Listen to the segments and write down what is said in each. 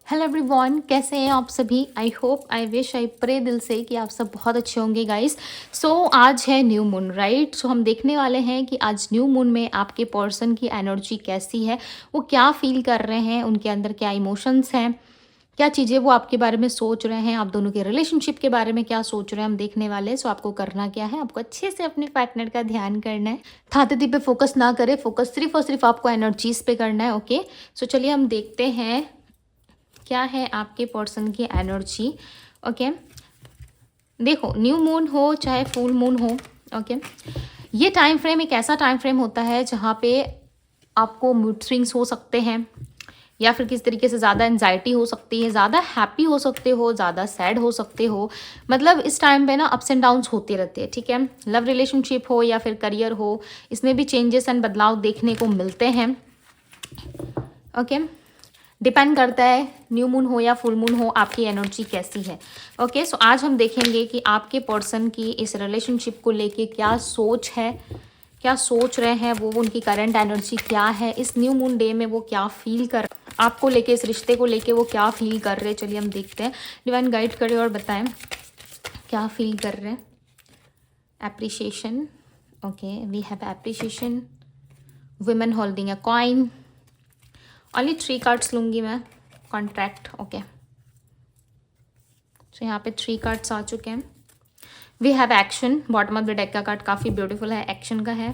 Hello everyone, कैसे हैं आप सभी। I hope, I wish, I pray दिल से कि आप सब बहुत अच्छे होंगे गाइस। सो आज है न्यू मून, राइट। सो हम देखने वाले हैं कि आज न्यू मून में आपके पर्सन की एनर्जी कैसी है, वो क्या फील कर रहे हैं, उनके अंदर क्या इमोशंस हैं, क्या चीज़ें वो आपके बारे में सोच रहे हैं, आप दोनों के रिलेशनशिप के बारे में क्या सोच रहे हैं, हम देखने वाले हैं। सो आपको करना क्या है, आपको अच्छे से अपने पार्टनर का ध्यान करना है। थाती पे फोकस ना करें, फोकस सिर्फ और सिर्फ आपको एनर्जीज पे करना है। ओके, सो चलिए हम देखते हैं क्या है आपके पर्सन की एनर्जी। ओके, देखो न्यू मून हो चाहे फुल मून हो, ओके, ये टाइम फ्रेम एक ऐसा टाइम फ्रेम होता है जहाँ पे आपको मूड स्विंग्स हो सकते हैं, या फिर किस तरीके से ज़्यादा एंजाइटी हो सकती है, ज़्यादा हैप्पी हो सकते हो, ज़्यादा सैड हो सकते हो। मतलब इस टाइम पे ना अप्स एंड डाउन्स होते रहते हैं, ठीक है। लव रिलेशनशिप हो या फिर करियर हो, इसमें भी चेंजेस एंड बदलाव देखने को मिलते हैं। ओके, डिपेंड करता है न्यू मून हो या फुल मून हो, आपकी एनर्जी कैसी है। ओके, सो आज हम देखेंगे कि आपके पर्सन की इस रिलेशनशिप को लेके क्या सोच है, क्या सोच रहे हैं वो, उनकी करंट एनर्जी क्या है, इस न्यू मून डे में वो क्या फील कर आपको लेके, इस रिश्ते को लेके वो क्या फील कर रहे हैं। चलिए हम देखते हैं, डिवाइन गाइड करें और बताएं क्या फील कर रहे हैं। Appreciation, okay, we have appreciation, women holding a coin. Only 3 cards लूँगी मैं। कॉन्ट्रैक्ट, ओके, तो यहाँ पे 3 कार्ड्स आ चुके हैं। We have action, bottom of the deck का कार्ड काफ़ी ब्यूटीफुल है, एक्शन का है।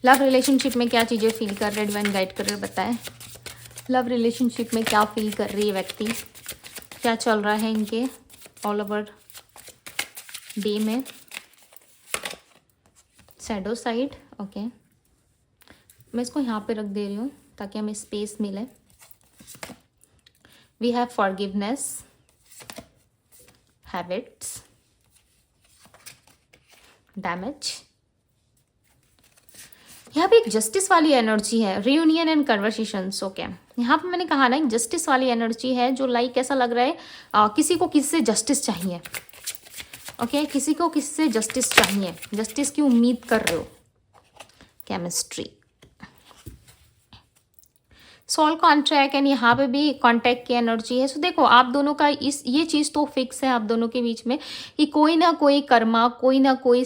लव रिलेशनशिप में क्या चीज़ें फील कर रहे हैं, डिवाइन गाइड कर रहे बताएं। लव रिलेशनशिप में क्या फील कर रही है व्यक्ति, क्या चल रहा है इनके ऑल ओवर डे में। शैडो साइड, ओके, मैं इसको यहाँ पे रख दे रही हूँ ताकि हमें स्पेस मिले। We have forgiveness, habits, damage. यहाँ पे एक जस्टिस वाली एनर्जी है, रियूनियन एंड कन्वर्सेशंस। ओके, यहाँ पे मैंने कहा ना एक जस्टिस वाली एनर्जी है, जो लाइक ऐसा लग रहा है किसी को किसी से जस्टिस चाहिए। ओके, किसी को किसी से जस्टिस चाहिए, जस्टिस की उम्मीद कर रहे हो। केमिस्ट्री, सोल कॉन्ट्रैक्ट, एंड यहाँ पे भी कॉन्टैक्ट की एनर्जी है। सो देखो आप दोनों का ये चीज़ तो फिक्स है आप दोनों के बीच में कि कोई ना कोई कर्मा, कोई ना कोई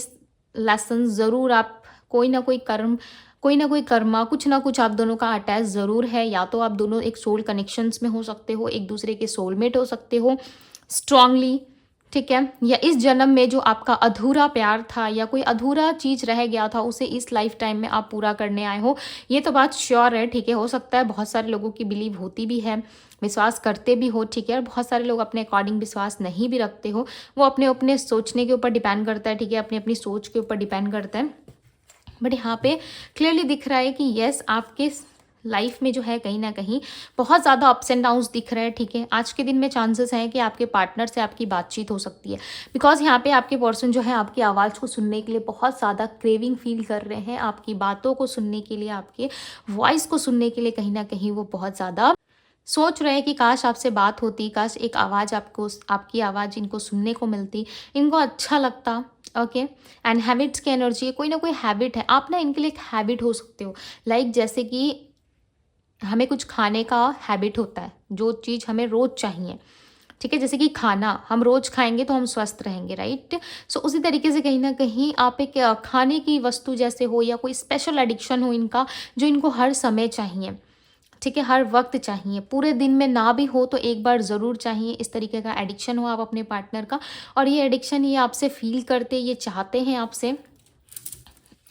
लेसन ज़रूर आप, कोई ना कोई कर्म, कोई ना कोई कर्मा, कुछ ना कुछ आप दोनों का अटैच ज़रूर है। या तो आप दोनों एक सोल कनेक्शंस में हो सकते हो, एक दूसरे के सोलमेट हो सकते हो स्ट्रांगली, ठीक है। या इस जन्म में जो आपका अधूरा प्यार था या कोई अधूरा चीज़ रह गया था, उसे इस लाइफ टाइम में आप पूरा करने आए हो। ये तो बात श्योर है, ठीक है। हो सकता है बहुत सारे लोगों की बिलीव होती भी है, विश्वास करते भी हो, ठीक है। और बहुत सारे लोग अपने अकॉर्डिंग विश्वास नहीं भी रखते हो, वो अपने अपने सोचने के ऊपर डिपेंड करता है, ठीक है, अपनी अपनी सोच के ऊपर डिपेंड करता है। बट यहाँ पे क्लियरली दिख रहा है कि यस, आपके लाइफ में जो है कहीं ना कहीं बहुत ज़्यादा अप्स एंड डाउन्स दिख रहे हैं, ठीक है। आज के दिन में चांसेस हैं कि आपके पार्टनर से आपकी बातचीत हो सकती है, बिकॉज यहाँ पे आपके पर्सन जो है आपकी आवाज़ को सुनने के लिए बहुत ज़्यादा क्रेविंग फील कर रहे हैं, आपकी बातों को सुनने के लिए, आपके वॉइस को सुनने के लिए कहीं ना कहीं वो बहुत ज़्यादा सोच रहे हैं कि काश आपसे बात होती, काश एक आवाज़ आपको, आपकी आवाज़ इनको सुनने को मिलती, इनको अच्छा लगता। ओके, एंड हैबिट्स की एनर्जी है, कोई ना कोई हैबिट है, आप ना इनके लिए एक हैबिट हो सकते हो। लाइक जैसे कि हमें कुछ खाने का हैबिट होता है, जो चीज़ हमें रोज़ चाहिए, ठीक है। जैसे कि खाना हम रोज़ खाएंगे तो हम स्वस्थ रहेंगे, राइट। सो उसी तरीके से कहीं ना कहीं आप एक खाने की वस्तु जैसे हो, या कोई स्पेशल एडिक्शन हो इनका, जो इनको हर समय चाहिए, ठीक है, हर वक्त चाहिए, पूरे दिन में ना भी हो तो एक बार ज़रूर चाहिए। इस तरीके का एडिक्शन हो आप अपने पार्टनर का, और ये एडिक्शन ये आपसे फील करते, ये चाहते हैं आपसे।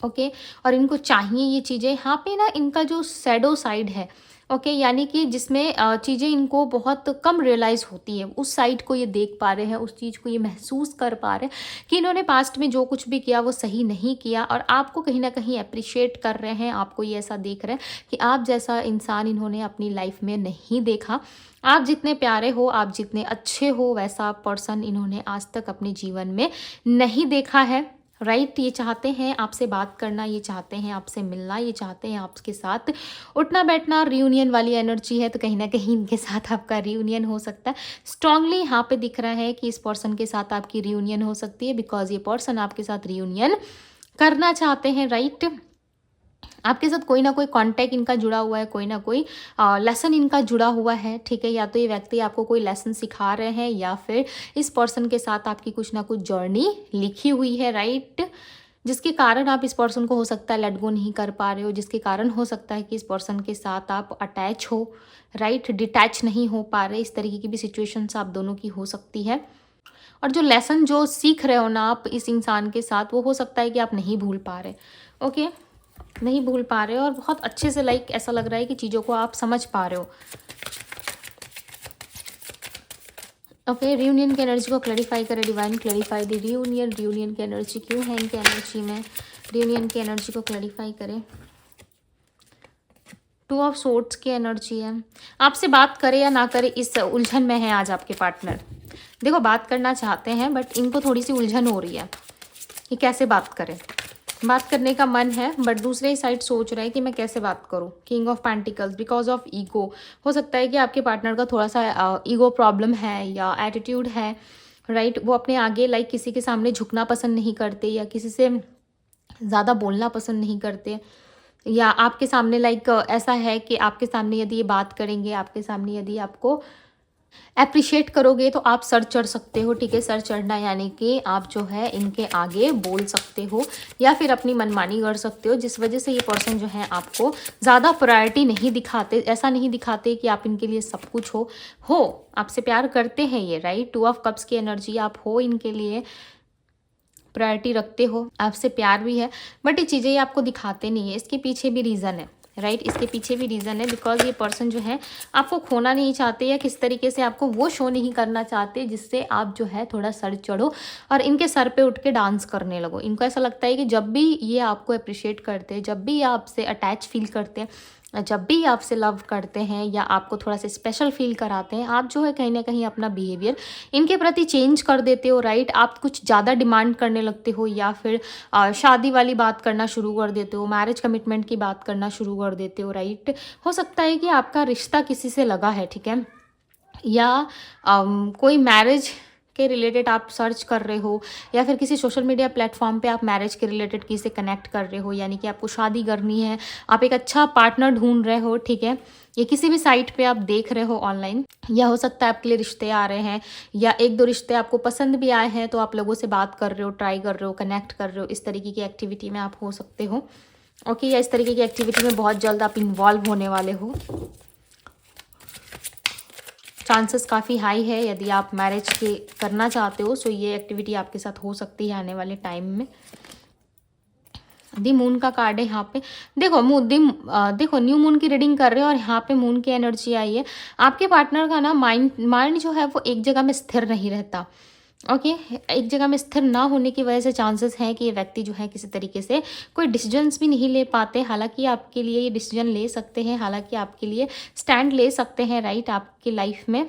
ओके, और इनको चाहिए ये चीज़ें। यहाँ पे ना इनका जो शैडो साइड है, ओके, यानी कि जिसमें चीज़ें इनको बहुत कम रियलाइज़ होती है, उस साइड को ये देख पा रहे हैं, उस चीज़ को ये महसूस कर पा रहे हैं कि इन्होंने पास्ट में जो कुछ भी किया वो सही नहीं किया, और आपको कहीं ना कहीं अप्रिशिएट कर रहे हैं, आपको ये ऐसा देख रहे हैं कि आप जैसा इंसान इन्होंने अपनी लाइफ में नहीं देखा। आप जितने प्यारे हो, आप जितने अच्छे हो, वैसा पर्सन इन्होंने आज तक अपने जीवन में नहीं देखा है, राइट। ये चाहते हैं आपसे बात करना, ये चाहते हैं आपसे मिलना, ये चाहते हैं आपके साथ उठना बैठना। रियूनियन वाली एनर्जी है, तो कहीं ना कहीं इनके साथ आपका रियूनियन हो सकता है। स्ट्रांगली यहाँ पे दिख रहा है कि इस पर्सन के साथ आपकी रियूनियन हो सकती है, बिकॉज ये पर्सन आपके साथ रियूनियन करना चाहते हैं, राइट। आपके साथ कोई ना कोई कांटेक्ट इनका जुड़ा हुआ है, कोई ना कोई लेसन इनका जुड़ा हुआ है, ठीक है। या तो ये व्यक्ति आपको कोई लेसन सिखा रहे हैं या फिर इस पर्सन के साथ आपकी कुछ ना कुछ जर्नी लिखी हुई है, राइट, जिसके कारण आप इस पर्सन को हो सकता है लेट गो नहीं कर पा रहे हो, जिसके कारण हो सकता है कि इस पर्सन के साथ आप अटैच हो, राइट, डिटैच नहीं हो पा रहे। इस तरीके की भी सिचुएशंस आप दोनों की हो सकती है। और जो लेसन जो सीख रहे हो ना आप इस इंसान के साथ, वो हो सकता है कि आप नहीं भूल पा रहे, ओके, नहीं भूल पा रहे हो और बहुत अच्छे से लाइक ऐसा लग रहा है कि चीज़ों को आप समझ पा रहे हो। ओके, रियूनियन की एनर्जी को क्लैरिफाई करें डिवाइन, क्लैरिफाई दी रियूनियन की एनर्जी क्यों है इनकी एनर्जी में, रियूनियन की एनर्जी को क्लैरिफाई करें। टू ऑफ सोर्ड्स की एनर्जी है, आपसे बात करे या ना करे इस उलझन में है आज आपके पार्टनर। देखो बात करना चाहते हैं बट इनको थोड़ी सी उलझन हो रही है कि कैसे बात करें। बात करने का मन है बट दूसरे साइड सोच रहे हैं कि मैं कैसे बात करूं। King of pentacles, because of ego. हो सकता है कि आपके पार्टनर का थोड़ा सा ईगो प्रॉब्लम है या एटीट्यूड है, राइट। वो अपने आगे लाइक किसी के सामने झुकना पसंद नहीं करते या किसी से ज़्यादा बोलना पसंद नहीं करते, या आपके सामने लाइक ऐसा है कि आपके सामने यदि ये बात करेंगे, आपके सामने यदि आपको अप्रिशिएट करोगे तो आप सर चढ़ सकते हो, ठीक है। सर चढ़ना यानी कि आप जो है इनके आगे बोल सकते हो या फिर अपनी मनमानी कर सकते हो, जिस वजह से ये पर्सन जो है आपको ज़्यादा प्रायोरिटी नहीं दिखाते। ऐसा नहीं दिखाते कि आप इनके लिए सब कुछ हो आपसे प्यार करते हैं ये, राइट। टू ऑफ कप्स की एनर्जी, आप हो इनके लिए, प्रायोरिटी रखते हो, आपसे प्यार भी है बट ये चीज़ें ये आपको दिखाते नहीं है। इसके पीछे भी रीज़न है, राइट, इसके पीछे भी रीज़न है बिकॉज ये पर्सन जो है आपको खोना नहीं चाहते या किस तरीके से आपको वो शो नहीं करना चाहते जिससे आप जो है थोड़ा सर चढ़ो और इनके सर पे उठ के डांस करने लगो। इनको ऐसा लगता है कि जब भी ये आपको अप्रिशिएट करते हैं, जब भी ये आपसे अटैच फील करते हैं, जब भी आपसे लव करते हैं या आपको थोड़ा सा स्पेशल फील कराते हैं, आप जो है कहीं ना कहीं अपना बिहेवियर इनके प्रति चेंज कर देते हो, राइट। आप कुछ ज़्यादा डिमांड करने लगते हो या फिर शादी वाली बात करना शुरू कर देते हो, मैरिज कमिटमेंट की बात करना शुरू कर देते हो, राइट। हो सकता है कि आपका रिश्ता किसी से लगा है, ठीक है, या कोई मैरिज के रिलेटेड आप सर्च कर रहे हो या फिर किसी सोशल मीडिया प्लेटफॉर्म पे आप मैरिज के रिलेटेड किसी से कनेक्ट कर रहे हो, यानी कि आपको शादी करनी है, आप एक अच्छा पार्टनर ढूंढ रहे हो, ठीक है। ये किसी भी साइट पे आप देख रहे हो ऑनलाइन, या हो सकता है आपके लिए रिश्ते आ रहे हैं या एक दो रिश्ते आपको पसंद भी आए हैं तो आप लोगों से बात कर रहे हो, ट्राई कर रहे हो, कनेक्ट कर रहे हो। इस तरीके की एक्टिविटी में आप हो सकते हो, ओके, या इस तरीके की एक्टिविटी में बहुत जल्द आप इन्वॉल्व होने वाले हो। चांसेस काफ़ी हाई है यदि आप मैरिज के करना चाहते हो, सो ये एक्टिविटी आपके साथ हो सकती है आने वाले टाइम में। दी मून का कार्ड है यहाँ पे, देखो देखो न्यू मून की रीडिंग कर रहे हो और यहाँ पे मून की एनर्जी आई है। आपके पार्टनर का ना माइंड जो है वो एक जगह में स्थिर नहीं रहता, ओके। एक जगह में स्थिर ना होने की वजह से चांसेस हैं कि ये व्यक्ति जो है किसी तरीके से कोई डिसीजंस भी नहीं ले पाते। हालांकि आपके लिए ये डिसीजन ले सकते हैं, हालांकि आपके लिए स्टैंड ले सकते हैं, राइट। आपकी लाइफ में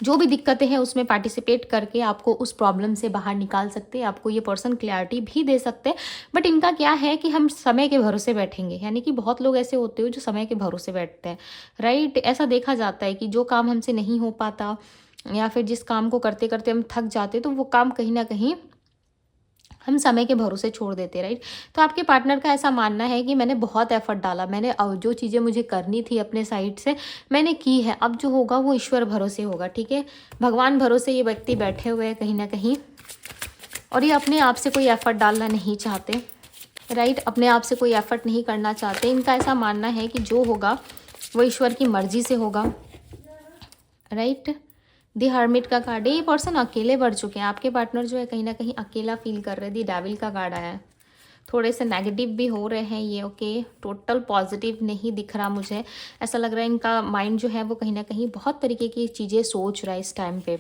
जो भी दिक्कतें हैं उसमें पार्टिसिपेट करके आपको उस प्रॉब्लम से बाहर निकाल सकते हैं, आपको ये पर्सन क्लैरिटी भी दे सकते हैं। बट इनका क्या है कि हम समय के भरोसे बैठेंगे, यानी कि बहुत लोग ऐसे होते हो जो समय के भरोसे बैठते हैं, राइट। ऐसा देखा जाता है कि जो काम हमसे नहीं हो पाता या फिर जिस काम को करते करते हम थक जाते तो वो काम कहीं ना कहीं हम समय के भरोसे छोड़ देते, राइट। तो आपके पार्टनर का ऐसा मानना है कि मैंने बहुत एफर्ट डाला, मैंने जो चीज़ें मुझे करनी थी अपने साइड से मैंने की है, अब जो होगा वो ईश्वर भरोसे होगा, ठीक है। भगवान भरोसे ये व्यक्ति बैठे हुए हैं कहीं ना कहीं और ये अपने आप से कोई एफर्ट डालना नहीं चाहते, राइट। अपने आप से कोई एफर्ट नहीं करना चाहते। इनका ऐसा मानना है कि जो होगा वो ईश्वर की मर्जी से होगा, राइट। दी हर्मिट का कार्ड है, ये पर्सन अकेले बढ़ चुके हैं। आपके पार्टनर जो है कहीं ना कहीं अकेला फील कर रहे हैं। दी डेविल का कार्ड आया है, थोड़े से नेगेटिव भी हो रहे हैं ये, ओके। टोटल पॉजिटिव नहीं दिख रहा मुझे, ऐसा लग रहा है इनका माइंड जो है वो कहीं ना कहीं बहुत तरीके की चीज़ें सोच रहा है इस टाइम पे।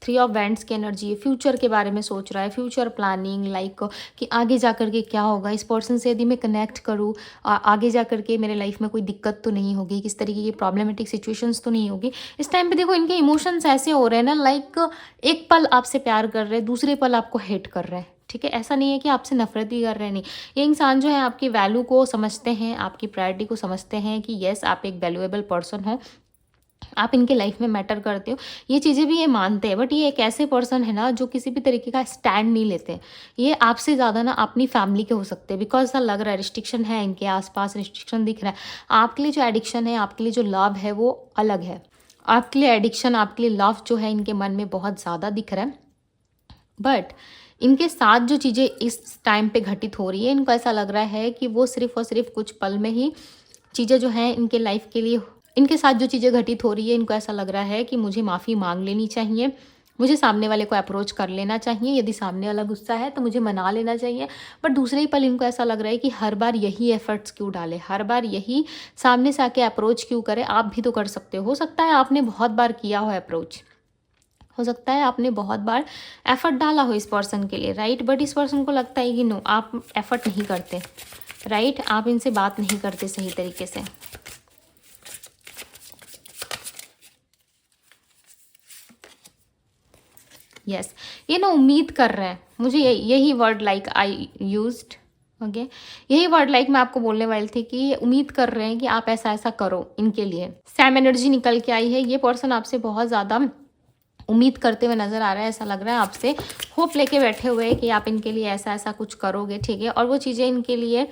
थ्री ऑफ वैंड्स की एनर्जी, फ्यूचर के बारे में सोच रहा है, फ्यूचर प्लानिंग, लाइक कि आगे जा कर के क्या होगा, इस पर्सन से यदि मैं कनेक्ट करूँ आगे जा कर के मेरे लाइफ में कोई दिक्कत तो नहीं होगी, किस तरीके की प्रॉब्लमेटिक सिचुएशंस तो नहीं होगी। इस टाइम पे देखो इनके इमोशंस ऐसे हो रहे हैं ना, लाइक एक पल आपसे प्यार कर रहे हैं, दूसरे पल आपको हेट कर रहे हैं, ठीक है। ऐसा नहीं है कि आपसे नफरत ही कर रहे हैं, नहीं। ये इंसान जो है आपकी वैल्यू को समझते हैं, आपकी प्रायोरिटी को समझते हैं कि येस आप एक वैल्यूएबल पर्सन हो, आप इनके लाइफ में मैटर करते हो, ये चीज़ें भी ये मानते हैं। बट ये एक ऐसे पर्सन है ना जो किसी भी तरीके का स्टैंड नहीं लेते। ये आपसे ज़्यादा ना अपनी फैमिली के हो सकते हैं, बिकॉज ऐसा लग रहा है रिस्ट्रिक्शन है इनके आसपास, रिस्ट्रिक्शन दिख रहा है। आपके लिए जो एडिक्शन है, आपके लिए जो लव है वो अलग है। आपके लिए एडिक्शन, आपके लिए लव जो है इनके मन में बहुत ज़्यादा दिख रहा है। बट इनके साथ जो चीज़ें इस टाइम पे घटित हो रही है, इनको ऐसा लग रहा है कि वो सिर्फ और सिर्फ कुछ पल में ही चीज़ें जो हैं इनके लाइफ के लिए, इनके साथ जो चीज़ें घटित हो रही है, इनको ऐसा लग रहा है कि मुझे माफ़ी मांग लेनी चाहिए, मुझे सामने वाले को अप्रोच कर लेना चाहिए, यदि सामने वाला गुस्सा है तो मुझे मना लेना चाहिए। बट दूसरे ही पल इनको ऐसा लग रहा है कि हर बार यही एफर्ट्स क्यों डाले, हर बार यही सामने से आके अप्रोच क्यों करे, आप भी तो कर सकते हो सकता है आपने बहुत बार किया हो अप्रोच, हो सकता है आपने बहुत बार एफर्ट डाला हो इस पर्सन के लिए, राइट। बट इस पर्सन को लगता है कि नो, आप एफर्ट नहीं करते, राइट। आप इनसे बात नहीं करते सही तरीके से। यस, ये ना उम्मीद कर रहे हैं, मुझे यही word like I used, okay, यही वर्ड लाइक मैं आपको बोलने वाली थी कि ये उम्मीद कर रहे हैं कि आप ऐसा ऐसा करो इनके लिए। सैम एनर्जी निकल के आई है। ये पर्सन आपसे बहुत ज़्यादा उम्मीद करते हुए नज़र आ रहा है, ऐसा लग रहा है आपसे होप लेके बैठे हुए हैं कि आप इनके लिए ऐसा ऐसा कुछ करोगे, ठीक है। और वो चीज़ें इनके लिए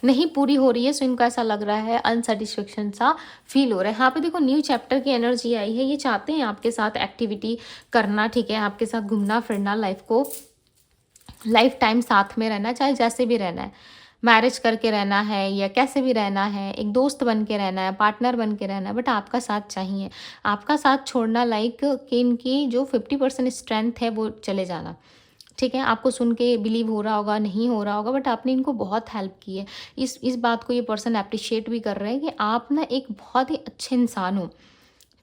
नहीं पूरी हो रही है, सो इनको ऐसा लग रहा है, अनसेटिस्फेक्शन सा फील हो रहा है। यहाँ पे देखो न्यू चैप्टर की एनर्जी आई है। ये चाहते हैं आपके साथ एक्टिविटी करना, ठीक है, आपके साथ घूमना फिरना, लाइफ को लाइफ टाइम साथ में रहना, चाहे जैसे भी रहना है, मैरिज करके रहना है या कैसे भी रहना है, एक दोस्त बन के रहना है, पार्टनर बन के रहना है, बट आपका साथ चाहिए। आपका साथ छोड़ना लाइक कि इनकी जो 50% स्ट्रेंथ है वो चले जाना, ठीक है। आपको सुन के बिलीव हो रहा होगा, नहीं हो रहा होगा, बट आपने इनको बहुत हेल्प की है। इस बात को ये पर्सन अप्रिशिएट भी कर रहे हैं कि आप ना एक बहुत ही अच्छे इंसान हो,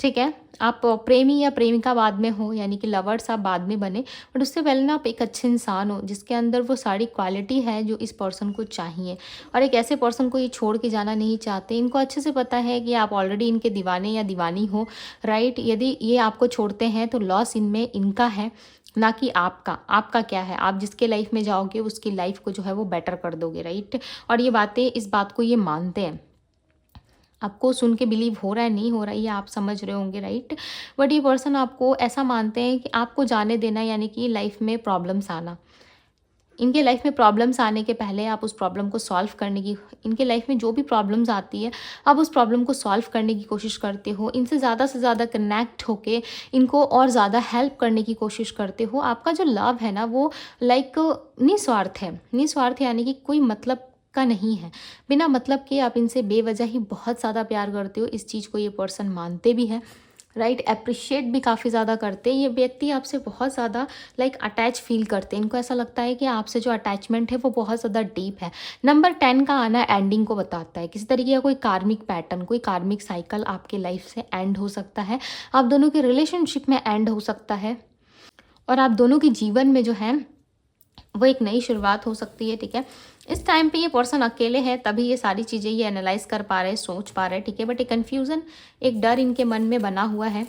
ठीक है। आप प्रेमी या प्रेमिका बाद में हो, यानी कि लवर्स आप बाद में बने, बट उससे पहले ना आप एक अच्छे इंसान हो जिसके अंदर वो सारी क्वालिटी है जो इस पर्सन को चाहिए। और एक ऐसे पर्सन को ये छोड़ के जाना नहीं चाहते। इनको अच्छे से पता है कि आप ऑलरेडी इनके दीवाने या दीवानी हो, राइट। यदि ये आपको छोड़ते हैं तो लॉस इनमें इनका है, ना कि आपका। आपका क्या है, आप जिसके लाइफ में जाओगे उसकी लाइफ को जो है वो बेटर कर दोगे, राइट। और ये बातें, इस बात को ये मानते हैं। आपको सुन के बिलीव हो रहा है, नहीं हो रहा है, ये आप समझ रहे होंगे, राइट। बट ये पर्सन आपको ऐसा मानते हैं कि आपको जाने देना, यानी कि लाइफ में प्रॉब्लम्स आना, इनके लाइफ में प्रॉब्लम्स आने के पहले आप उस प्रॉब्लम को सॉल्व करने की, इनके लाइफ में जो भी प्रॉब्लम्स आती है आप उस प्रॉब्लम को सॉल्व करने की कोशिश करते हो, इनसे ज़्यादा से ज़्यादा कनेक्ट होके इनको और ज़्यादा हेल्प करने की कोशिश करते हो। आपका जो लव है ना वो लाइक निस्वार्थ है। निस्वार्थ यानी कि कोई मतलब का नहीं है, बिना मतलब के आप इनसे बेवजह ही बहुत ज़्यादा प्यार करते हो। इस चीज़ को ये पर्सन मानते भी हैं, राइट। अप्रिशिएट भी काफ़ी ज़्यादा करते हैं। ये व्यक्ति आपसे बहुत ज़्यादा लाइक अटैच फील करते हैं। इनको ऐसा लगता है कि आपसे जो अटैचमेंट है वो बहुत ज़्यादा डीप है। नंबर 10 का आना एंडिंग को बताता है। किसी तरीके का कोई कार्मिक पैटर्न, कोई कार्मिक साइकिल आपके लाइफ से एंड हो सकता है, आप दोनों के रिलेशनशिप में एंड हो सकता है, और आप दोनों के जीवन में जो है वो एक नई शुरुआत हो सकती है, ठीक है। इस टाइम पे ये पर्सन अकेले है, तभी ये सारी चीज़ें ये एनालाइज कर पा रहे हैं, सोच पा रहे हैं, ठीक है। बट एक कन्फ्यूज़न, एक डर इनके मन में बना हुआ है,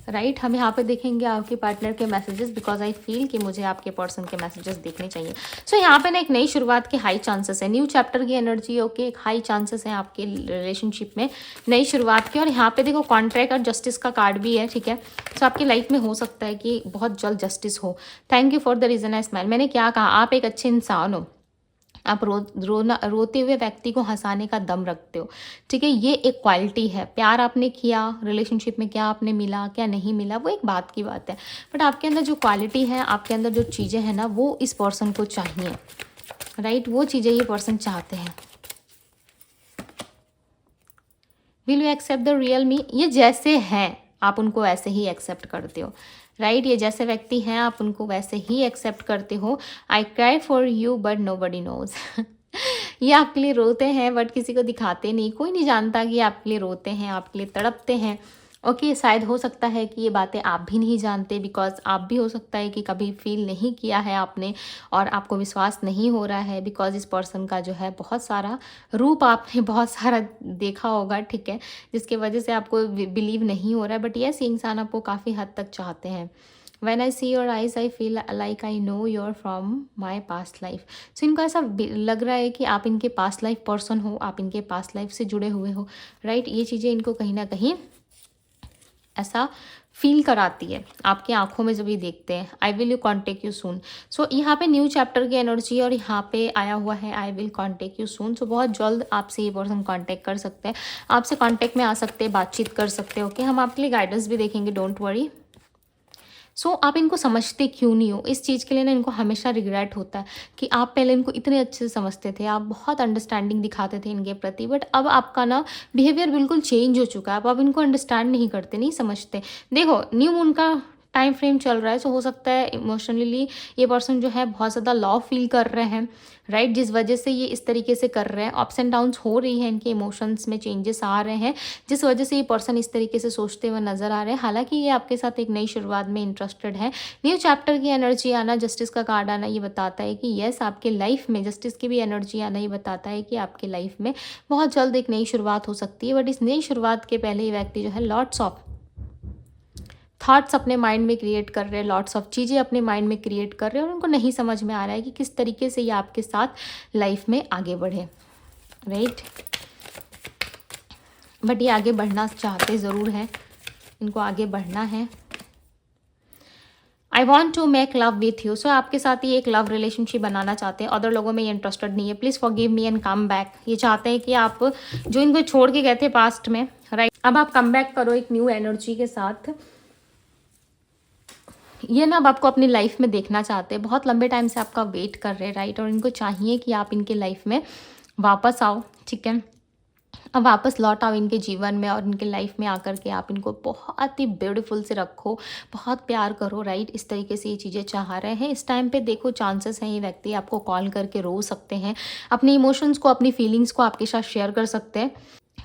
राइट। हम यहाँ पे देखेंगे आपके पार्टनर के मैसेजेस, बिकॉज आई फील कि मुझे आपके पर्सन के मैसेजेस देखने चाहिए। सो यहाँ पे ना एक नई शुरुआत के हाई चांसेस है। न्यू चैप्टर की एनर्जी, ओके, एक हाई चांसेस है आपके रिलेशनशिप में नई शुरुआत के। और यहाँ पे देखो कॉन्ट्रैक्ट और जस्टिस का कार्ड भी है, ठीक है। सो आपकी लाइफ में हो सकता है कि बहुत जल्द जस्टिस हो। Thank you for the reason I smile. मैंने क्या कहा, आप एक अच्छे इंसान हो, आप रोते हुए व्यक्ति को हंसाने का दम रखते हो, ठीक है। ये एक क्वालिटी है। प्यार आपने किया, रिलेशनशिप में क्या आपने मिला क्या नहीं मिला वो एक बात की बात है, बट आपके अंदर जो क्वालिटी है, आपके अंदर जो चीज़ें हैं ना वो इस पर्सन को चाहिए, राइट। वो चीज़ें ये पर्सन चाहते हैं। Will you accept the real me. ये जैसे हैं आप उनको ऐसे ही एक्सेप्ट करते हो, राइट। ये जैसे व्यक्ति हैं आप उनको वैसे ही एक्सेप्ट करते हो। I cry for you but nobody knows. ये आपके लिए रोते हैं बट किसी को दिखाते नहीं, कोई नहीं जानता कि आपके लिए रोते हैं, आपके लिए तड़पते हैं, ओके। शायद हो सकता है कि ये बातें आप भी नहीं जानते, बिकॉज आप भी हो सकता है कि कभी फील नहीं किया है आपने और आपको विश्वास नहीं हो रहा है, बिकॉज इस पर्सन का जो है बहुत सारा रूप आपने बहुत सारा देखा होगा, ठीक है, जिसके वजह से आपको बिलीव नहीं हो रहा है। बट यस, इंसान आपको काफ़ी हद तक चाहते हैं, when I see your eyes I feel like I know your from my past life. So इनको ऐसा लग रहा है कि आप इनके पास्ट लाइफ पर्सन हो, आप इनके पास्ट लाइफ से जुड़े हुए हो, राइट। ये चीज़ें इनको कहीं ना कहीं ऐसा फील कराती है आपकी आंखों में जब ये देखते हैं। I will you contact you soon. So यहाँ पे न्यू चैप्टर की एनर्जी और यहाँ पे आया हुआ है I will contact you soon. So बहुत जल्द आपसे ये पर्सन कॉन्टेक्ट कर सकते हैं, आपसे कॉन्टेक्ट में आ सकते हैं, बातचीत कर सकते हैं। ओके, हम आपके लिए गाइडेंस भी देखेंगे, डोंट वरी। सो आप इनको समझते क्यों नहीं हो, इस चीज़ के लिए ना इनको हमेशा रिग्रेट होता है कि आप पहले इनको इतने अच्छे से समझते थे, आप बहुत अंडरस्टैंडिंग दिखाते थे इनके प्रति, बट अब आपका ना बिहेवियर बिल्कुल चेंज हो चुका है। आप अब इनको अंडरस्टैंड नहीं करते, नहीं समझते। देखो न्यू मून का टाइम फ्रेम चल रहा है, सो हो सकता है इमोशनली ये पर्सन जो है बहुत ज़्यादा लव फील कर रहे हैं, राइट, जिस वजह से ये इस तरीके से कर रहे हैं। अप्स एंड डाउन्स हो रही है, इनके इमोशंस में चेंजेस आ रहे हैं, जिस वजह से ये पर्सन इस तरीके से सोचते हुए नजर आ रहे हैं। हालांकि ये आपके साथ एक नई शुरुआत में इंटरेस्टेड है। न्यू चैप्टर की एनर्जी आना, जस्टिस का कार्ड आना, ये बताता है कि यस आपके लाइफ में जस्टिस की भी एनर्जी आना ये बताता है कि आपके लाइफ में बहुत जल्द एक नई शुरुआत हो सकती है। बट इस नई शुरुआत के पहले ये व्यक्ति जो है लॉट्स ऑफ थॉट्स अपने माइंड में क्रिएट कर रहे हैं, लॉट्स ऑफ चीज़ें अपने माइंड में क्रिएट कर रहे हैं और उनको नहीं समझ में आ रहा है कि किस तरीके से ये आपके साथ लाइफ में आगे बढ़े, राइट। बट ये आगे बढ़ना चाहते ज़रूर हैं, इनको आगे बढ़ना है। I want to make love with you. So आपके साथ ही एक लव रिलेशनशिप बनाना चाहते हैं, अदर लोगों में ये इंटरेस्टेड नहीं है। Please forgive me and come back. ये चाहते हैं कि आप जो इनको छोड़ के गए थे पास्ट में, राइट, अब आप कम बैक करो एक न्यू एनर्जी के साथ। ये ना अब आपको अपनी लाइफ में देखना चाहते हैं, बहुत लंबे टाइम से आपका वेट कर रहे हैं, राइट, और इनको चाहिए कि आप इनके लाइफ में वापस आओ, ठीक है। अब वापस लौट आओ इनके जीवन में और इनके लाइफ में आकर के आप इनको बहुत ही ब्यूटीफुल से रखो, बहुत प्यार करो, राइट। इस तरीके से ये चीज़ें चाह रहे हैं। इस टाइम पे देखो चांसेस हैं ये व्यक्ति आपको कॉल करके रो सकते हैं, अपने इमोशंस को, अपनी फीलिंग्स को आपके साथ शेयर कर सकते हैं,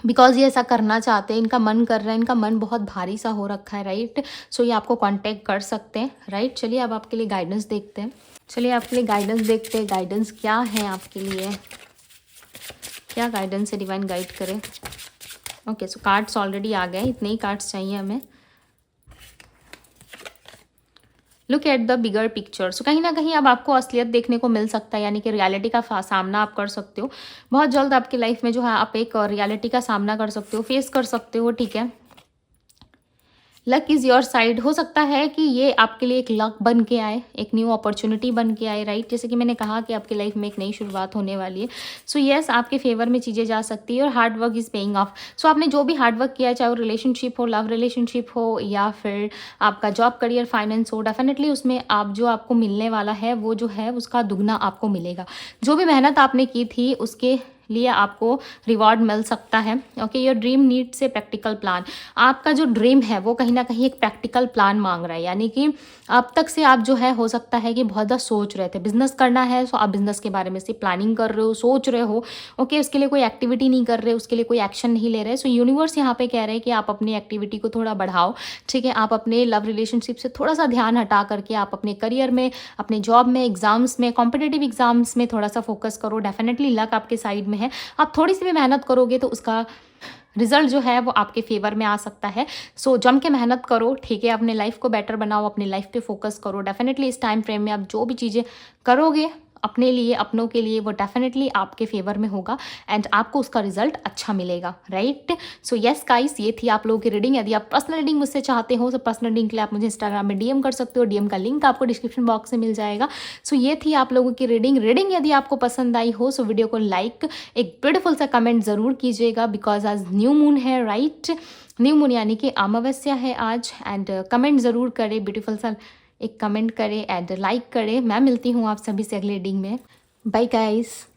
बिकॉज ये ऐसा करना चाहते हैं, इनका मन कर रहा है, इनका मन बहुत भारी सा हो रखा है, राइट। सो ये आपको कांटेक्ट कर सकते हैं, राइट। चलिए अब आपके लिए गाइडेंस देखते हैं, चलिए आपके लिए गाइडेंस देखते हैं। गाइडेंस क्या है आपके लिए, क्या गाइडेंस है, डिवाइन गाइड करे। ओके, सो कार्ड्स ऑलरेडी आ गए, इतने ही कार्ड्स चाहिए हमें। Look at the bigger picture. So कहीं ना कहीं अब आपको असलियत देखने को मिल सकता है, यानी कि रियलिटी का सामना आप कर सकते हो। बहुत जल्द आपकी लाइफ में जो है आप एक रियलिटी का सामना कर सकते हो, फेस कर सकते हो, ठीक है। Luck is your side. हो सकता है कि ये आपके लिए एक लक बन के आए, एक न्यू अपॉर्चुनिटी बन के आए, राइट। जैसे कि मैंने कहा कि आपकी लाइफ में एक नई शुरुआत होने वाली है। सो यस आपके फेवर में चीज़ें जा सकती है और hard work is paying off. So आपने जो भी हार्ड वर्क किया, चाहे वो रिलेशनशिप हो, लव रिलेशनशिप हो, या फिर आपका जॉब, करियर, फाइनेंस हो, डेफिनेटली उसमें आप जो आपको मिलने वाला है वो जो है उसका दुगना आपको मिलेगा। जो भी मेहनत आपने की थी उसके लिए आपको रिवॉर्ड मिल सकता है। Okay, your dream needs a practical plan. आपका जो ड्रीम है वो कहीं ना कहीं एक प्रैक्टिकल प्लान मांग रहा है, यानी कि अब तक से आप जो है हो सकता है कि बहुत ज़्यादा सोच रहे थे, बिजनेस करना है, सो आप बिजनेस के बारे में से प्लानिंग कर रहे हो, सोच रहे हो, ओके, उसके लिए कोई एक्टिविटी नहीं कर रहे, उसके लिए कोई एक्शन नहीं ले रहे। सो यूनिवर्स यहाँ पे कह रहे हैं कि आप अपनी एक्टिविटी को थोड़ा बढ़ाओ, ठीक है। आप अपने लव रिलेशनशिप से थोड़ा सा ध्यान हटा करके आप अपने करियर में, अपने जॉब में, एग्जाम्स में, कॉम्पिटेटिव एग्जाम्स में थोड़ा सा फोकस करो। डेफिनेटली लक आपके साइड में है, आप थोड़ी सी भी मेहनत करोगे तो उसका रिजल्ट जो है वो आपके फेवर में आ सकता है। सो जम के मेहनत करो, ठीक है। अपने लाइफ को बेटर बनाओ, अपनी लाइफ पे फोकस करो। डेफिनेटली इस टाइम फ्रेम में आप जो भी चीज़ें करोगे अपने लिए, अपनों के लिए, वो डेफिनेटली आपके फेवर में होगा एंड आपको उसका रिजल्ट अच्छा मिलेगा, राइट। सो यस गाइस, ये थी आप लोगों की रीडिंग। यदि आप पर्सनल रीडिंग मुझसे चाहते हो तो पर्सनल रीडिंग के लिए आप मुझे इंस्टाग्राम में डीएम कर सकते हो, डीएम का लिंक आपको डिस्क्रिप्शन बॉक्स में मिल जाएगा। सो ये थी आप लोगों की रीडिंग यदि आपको पसंद आई हो सो वीडियो को लाइक, एक ब्यूटीफुल सा कमेंट ज़रूर कीजिएगा, बिकॉज आज न्यू मून है, राइट। न्यू मून यानी कि अमावस्या है आज। एंड कमेंट ज़रूर करें, ब्यूटीफुल सा एक कमेंट करें एंड लाइक करें। मैं मिलती हूँ आप सभी से अगले रीडिंग में। Bye guys.